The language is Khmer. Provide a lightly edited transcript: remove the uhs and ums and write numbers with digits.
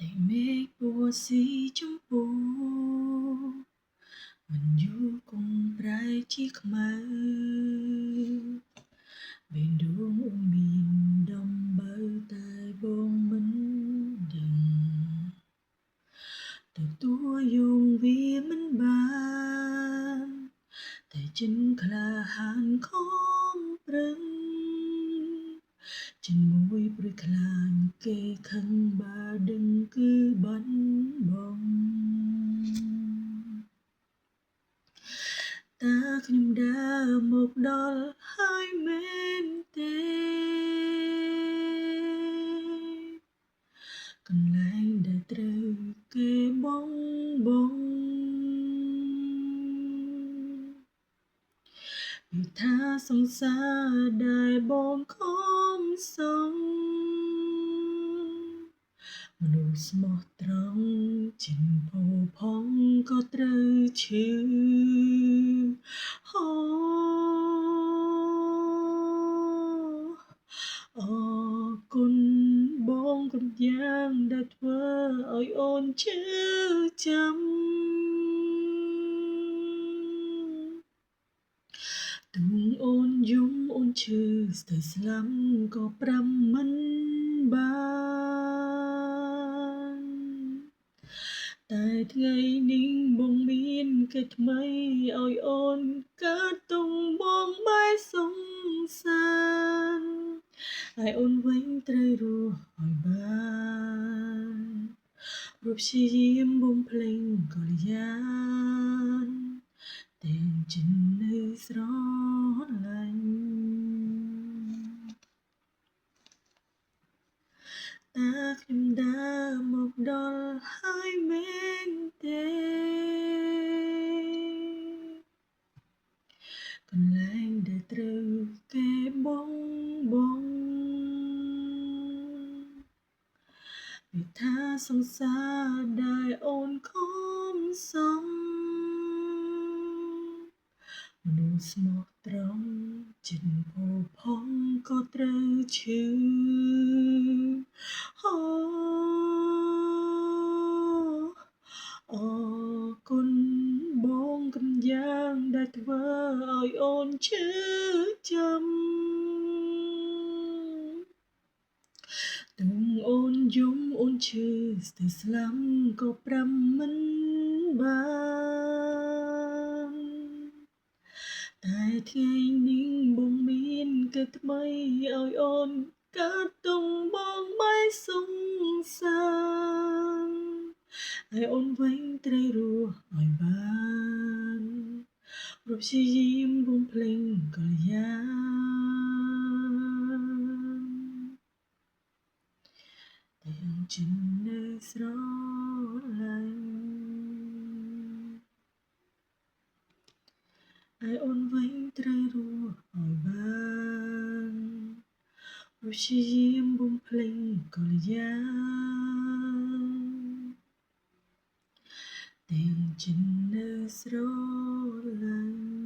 តែមេឃពណ៌ស៊ីជម្ពូមិនយូរគង់ប្រែជាខ្មៅបេះដូងអូនមានដំបៅតែបងមិនដឹងទទួលយកវាមិនបានតែចិនក្លាហានខំប្រឹងជាមួយព្រួយខ្លាញ់គេខឹងបើដឹងគឺបាត់បង់តើខ្ញុំដើរមកដល់ហើយមែនទេកន្លែងដែលត្រូវគេបងពីថាសង្សារដែលបងខំសងមនុស្សស្មោះត្រង់ចិនផូរផង់ក៏ត្រូវឈឺអរគុណបងគ្រប់យ៉ាងដែលធ្វើឲ្យអូនឈឺចាំទូងអូនយំអូនឈឺស្ទើរស្លាប់ក៏ប្រាំមិនបានតែថ្ងៃនេះបងមានគេថ្មីឲ្យអូនកើតទុំបងបែសងសានឲ្យអូនវិញត្រូវរស់ឲ្យបានរកព្យាយាមបំភ្លេងកល្យានទាំងចិននៅស្រឡាញ់តើខ្ញុំដើរមកដល់ហើយមែនទេកន្លែងដែលត្រូវគេបងពីថាសង្សារដែលអូនខំសងមនុស្សស្មោះត្រង់ចិនផូរផង់ក៏ត្រូវឈឺអរគុណបងគ្រប់យ៉ាងដែលធ្វើឲ្យអូនឈឺចាំទូងអូនយំអូនឈឺស្ទើរស្លាប់ក៏ប្រាំមិនបានតែថ្ងៃនេះបងមានគេថ្មីឲ្យអូនកើតទុំបងបែសងសានឲ្យអូនវិញត្រូវរស់ឲ្យបានរកព្យាយាមបំភ្លេងកល្យានទាំងចិននៅស្រឡាញ់ឲ្យអូនវិញត្រូវរស់ឲ្យបានរកព្យាយាមបំភ្លេងកល្យានទាំងចិននៅស្រឡាញ់